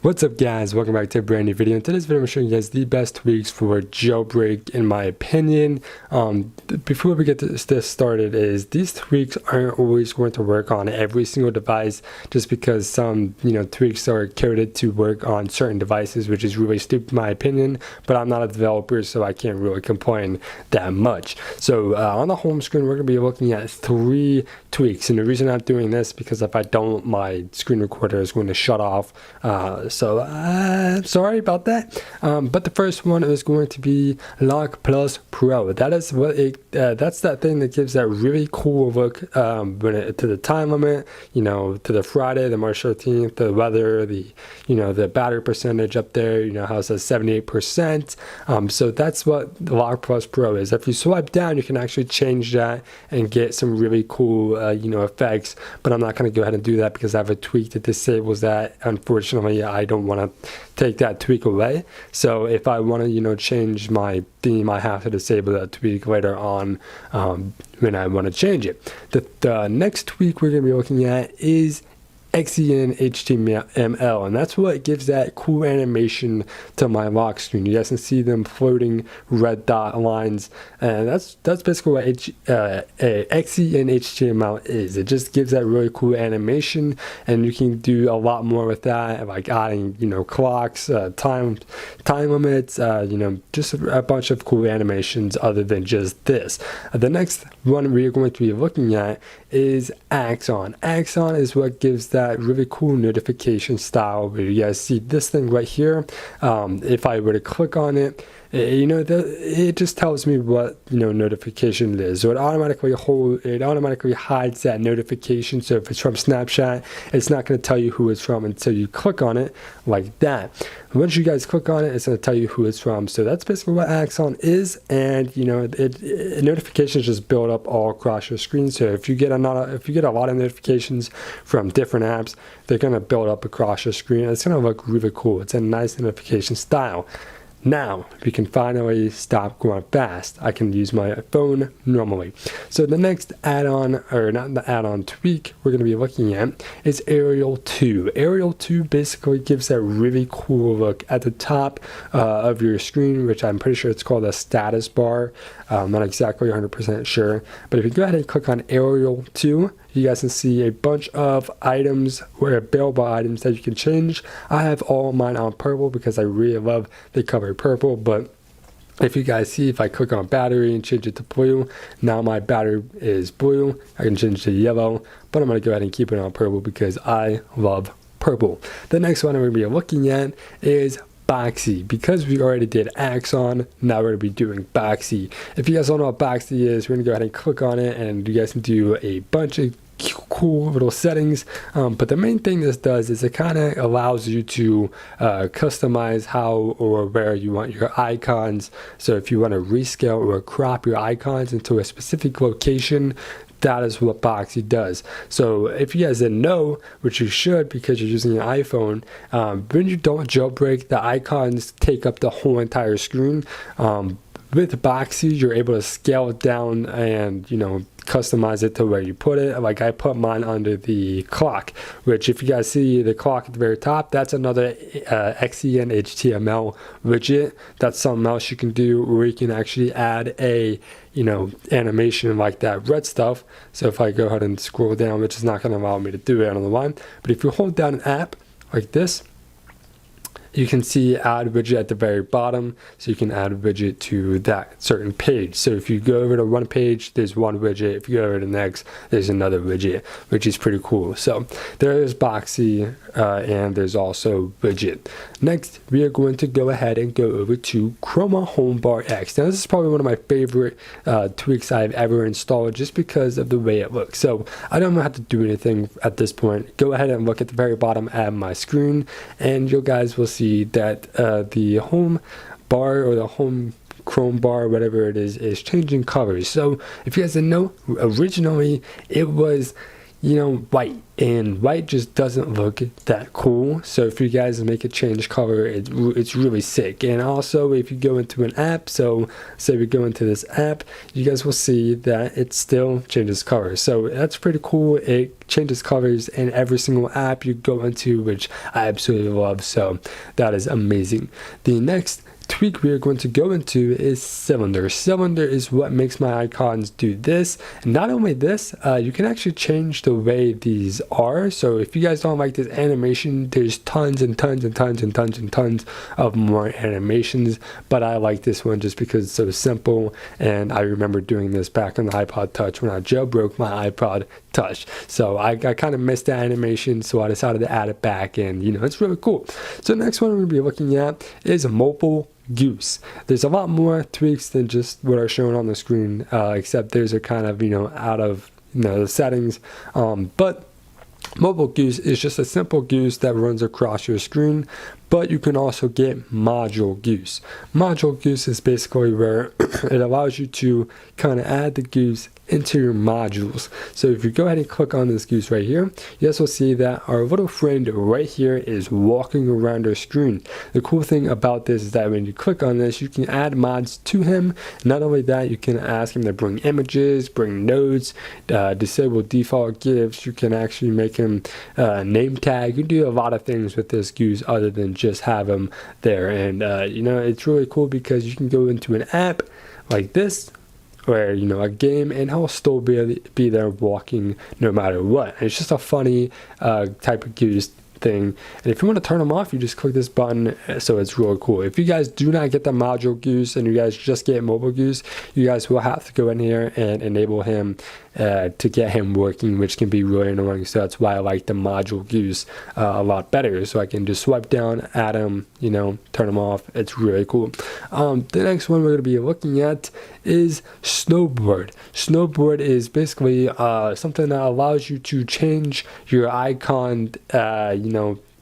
What's up guys, welcome back to a brand new video. In today's video I'm showing you guys the best tweaks for Jailbreak in my opinion. Before we get this started, is these tweaks aren't always going to work on every single device, just because some tweaks are coded to work on certain devices, which is really stupid in my opinion, but I'm not a developer so I can't really complain that much. So on the home screen we're going to be looking at 3 tweaks, and the reason I'm doing this because if I don't, my screen recorder is going to shut off. So sorry about that. But the first one is going to be Lock Plus Pro. That is what that's that thing that gives that really cool look to the time limit, to the Friday, the March 13th, the weather, the the battery percentage up there, how it says 78%. So that's what the Lock Plus Pro is. If you swipe down, you can actually change that and get some really cool effects, but I'm not going to go ahead and do that because I have a tweak that disables that. Unfortunately, I don't want to take that tweak away. So if I want to change my theme, I have to disable that tweak later on when I want to change it. The next tweak we're going to be looking at is XEN HTML, and that's what gives that cool animation to my lock screen. You guys can see them floating red dot lines, and that's basically what XEN HTML is. It just gives that really cool animation, and you can do a lot more with that, like adding clocks, time limits, just a bunch of cool animations other than just this. The next one we're going to be looking at is Axon. Axon is what gives that really cool notification style where you guys see this thing right here. If I were to click on it, it just tells me what notification it is. So it automatically hides that notification. So if it's from Snapchat, it's not going to tell you who it's from until you click on it like that. Once you guys click on it, it's going to tell you who it's from. So that's basically what Axon is, and notifications just build up all across your screen. So if you get a lot of notifications from different apps, they're going to build up across your screen. It's going to look really cool. It's a nice notification style. Now we can finally stop going fast. I can use my phone normally. So the next add-on, or not the add-on, tweak we're going to be looking at is Aerial 2. Aerial 2 basically gives that really cool look at the top of your screen, which I'm pretty sure it's called a status bar. I'm not exactly 100% sure, but if you go ahead and click on Aerial 2, you guys can see a bunch of items, or available items that you can change. I have all mine on purple because I really love the color purple, but if you guys see, if I click on battery and change it to blue, now my battery is blue. I can change it to yellow, but I'm going to go ahead and keep it on purple because I love purple. The next one I'm going to be looking at is Boxy. Because we already did Axon, now we're going to be doing Boxy. If you guys don't know what Boxy is, we're going to go ahead and click on it, and you guys can do a bunch of cool little settings, but the main thing this does is it kind of allows you to customize how or where you want your icons. So if you want to rescale or crop your icons into a specific location, that is what Boxy does. So if you guys didn't know, which you should because you're using an iPhone, when you don't jailbreak, the icons take up the whole entire screen. With Boxy, you're able to scale it down and customize it to where you put it. Like I put mine under the clock, which if you guys see the clock at the very top, that's another XEN HTML widget. That's something else you can do, where you can actually add a animation like that red stuff. So if I go ahead and scroll down, which is not going to allow me to do it, I don't know why, but if you hold down an app like this, you can see add widget at the very bottom, so you can add a widget to that certain page. So if you go over to one page, there's one widget. If you go over to the next, there's another widget, which is pretty cool. So there is Boxy, and there's also widget. Next, we are going to go ahead and go over to Chroma Homebar X. Now this is probably one of my favorite tweaks I've ever installed, just because of the way it looks. So I don't have to do anything at this point. Go ahead and look at the very bottom of my screen, and you guys will see that the home bar, or the home Chrome bar, whatever it is changing colors. So if you guys didn't know, originally it was white, and white just doesn't look that cool. So if you guys make a change color, it's really sick. And also if you go into an app, so say we go into this app, you guys will see that it still changes color. So that's pretty cool. It changes colors in every single app you go into, which I absolutely love. So that is amazing. The next tweak we are going to go into is cylinder. Cylinder is what makes my icons do this. And not only this, you can actually change the way these are. So if you guys don't like this animation, there's tons and tons and tons and tons and tons of more animations, but I like this one just because it's so simple. And I remember doing this back on the iPod Touch when I jailbroke my iPod Touch. So I kind of missed the animation, so I decided to add it back, and it's really cool. So the next one I'm going to be looking at is mobile goose. There's a lot more tweaks than just what are shown on the screen, except those are kind of out of the settings, but mobile goose is just a simple goose that runs across your screen, but you can also get module goose. Module goose is basically where it allows you to kind of add the goose into your modules. So if you go ahead and click on this goose right here, you guys will see that our little friend right here is walking around our screen. The cool thing about this is that when you click on this, you can add mods to him. Not only that, you can ask him to bring images, bring nodes, disable default gifs. You can actually make him name tag. You can do a lot of things with this goose other than just have him there. And it's really cool because you can go into an app like this, where a game, and he'll still be there walking no matter what. And it's just a funny type of goose thing. And if you want to turn them off, you just click this button. So it's really cool. If you guys do not get the module goose and you guys just get mobile goose, you guys will have to go in here and enable him to get him working, which can be really annoying. So that's why I like the module goose a lot better. So I can just swipe down, add him, turn him off. It's really cool. The next one we're going to be looking at is snowboard. Snowboard is basically something that allows you to change your icon,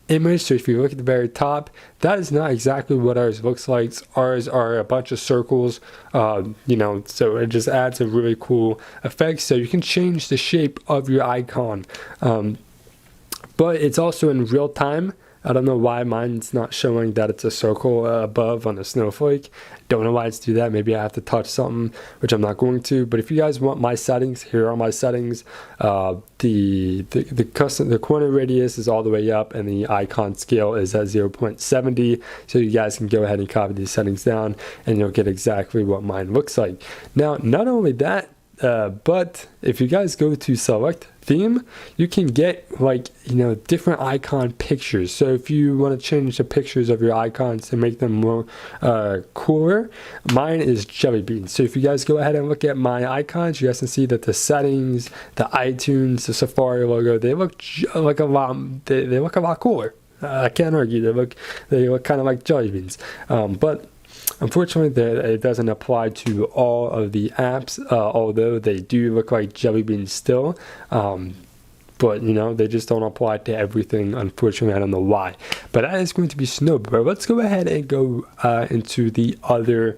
image. So if you look at the very top, that is not exactly what ours looks like. Ours are a bunch of circles, so it just adds a really cool effect. So you can change the shape of your icon, but it's also in real time. I don't know why mine's not showing that it's a circle above on the snowflake. Don't know why it's do that. Maybe I have to touch something, which I'm not going to. But if you guys want my settings, here are my settings. The corner radius is all the way up, and the icon scale is at 0.70. So you guys can go ahead and copy these settings down, and you'll get exactly what mine looks like. Now, not only that, but if you guys go to select theme, you can get different icon pictures. So if you want to change the pictures of your icons to make them more cooler, mine is jelly beans. So if you guys go ahead and look at my icons, you guys can see that the settings, the iTunes, the Safari logo, they look like a lot. They look a lot cooler. I can't argue. They look kind of like jelly beans, but unfortunately, it doesn't apply to all of the apps, although they do look like jelly beans still. But they just don't apply to everything. Unfortunately, I don't know why. But that is going to be snowboard. Let's go ahead and go into the other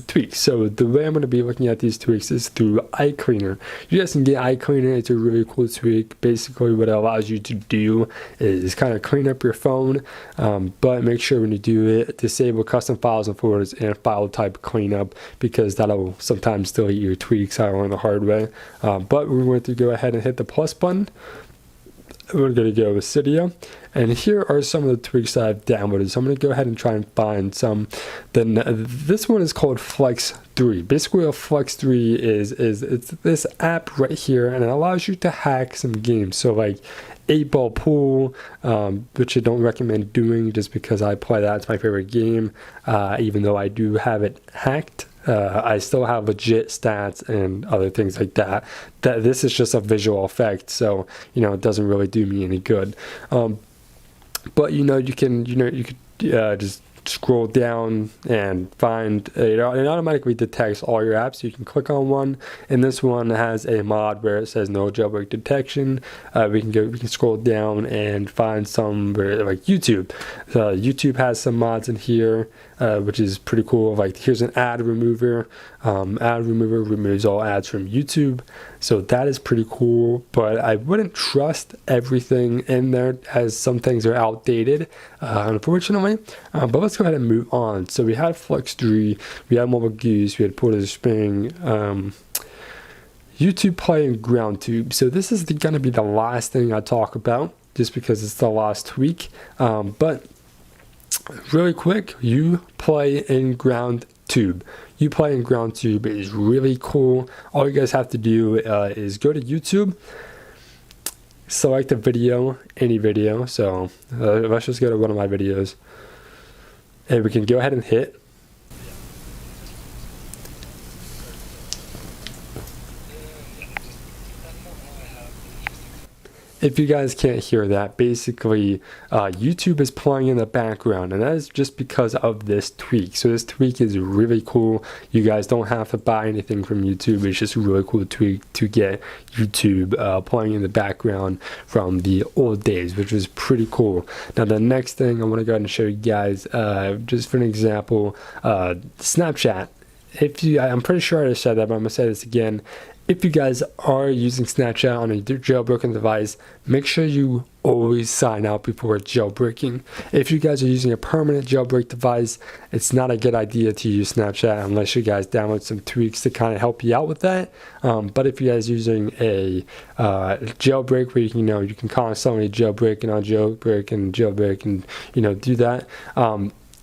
tweaks. So the way I'm going to be looking at these tweaks is through eye cleaner. You guys can get eye cleaner. It's a really cool tweak. Basically what it allows you to do is kind of clean up your phone, but make sure when you do it, disable custom files and folders and file type cleanup, because that'll sometimes delete your tweaks. I learned the hard way. But we're going to go ahead and hit the plus button. We're going to go with Cydia, and here are some of the tweaks that I've downloaded. So I'm going to go ahead and try and find some. Then this one is called Flex 3. Basically, a Flex 3 is it's this app right here, and it allows you to hack some games. So like 8-Ball Pool, which I don't recommend doing just because I play that. It's my favorite game, even though I do have it hacked. I still have legit stats and other things like that. This is just a visual effect, so it doesn't really do me any good. But you could just scroll down and find it automatically detects all your apps. You can click on one, and this one has a mod where it says no jailbreak detection. We can scroll down and find some where, like YouTube. YouTube has some mods in here, which is pretty cool. Like here's an ad remover. Ad remover removes all ads from YouTube. So that is pretty cool, but I wouldn't trust everything in there as some things are outdated, unfortunately. But let's go ahead and move on. So we had Flux3, we had Mobile Goose, we had Port of the Spring, YouTube Play, and Ground Tube. So this is going to be the last thing I talk about, just because it's the last tweak. But really quick, you play in Ground Tube. You play in Ground Tube is really cool. All you guys have to do is go to YouTube, select a video, any video. So let's just go to one of my videos, and we can go ahead and hit. If you guys can't hear that, basically YouTube is playing in the background, and that is just because of this tweak. So this tweak is really cool. You guys don't have to buy anything from YouTube. It's just a really cool tweak to get YouTube playing in the background from the old days, which was pretty cool. Now the next thing I want to go ahead and show you guys, just for an example, Snapchat. I'm pretty sure I just said that, but I'm gonna say this again. If you guys are using Snapchat on a jailbroken device, make sure you always sign out before jailbreaking. If you guys are using a permanent jailbreak device, it's not a good idea to use Snapchat unless you guys download some tweaks to kind of help you out with that. But if you guys are using a jailbreak where you can constantly jailbreak and unjailbreak and jailbreak and do that,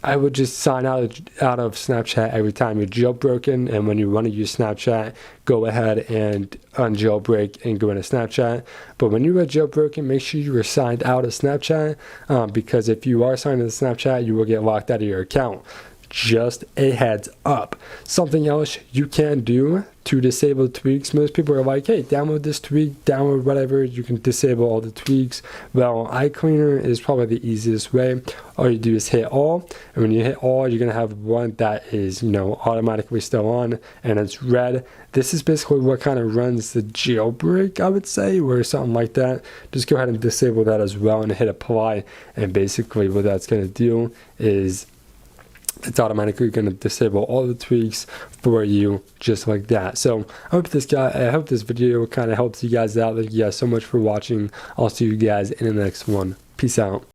I would just sign out of Snapchat every time you're jailbroken, and when you want to use Snapchat, go ahead and unjailbreak and go into Snapchat. But when you are jailbroken, make sure you are signed out of Snapchat, because if you are signed into Snapchat, you will get locked out of your account. Just a heads up. Something else you can do to disable tweaks. Most people are like, hey, download this tweak, download whatever, you can disable all the tweaks. Well, iCleaner is probably the easiest way. All you do is hit all, and when you hit all, you're gonna have one that is automatically still on, and it's red. This is basically what kind of runs the jailbreak, I would say, or something like that. Just go ahead and disable that as well and hit apply, and basically what that's gonna do is it's automatically going to disable all the tweaks for you, just like that. So I hope this video kind of helps you guys out. Thank you guys so much for watching. I'll see you guys in the next one. Peace out.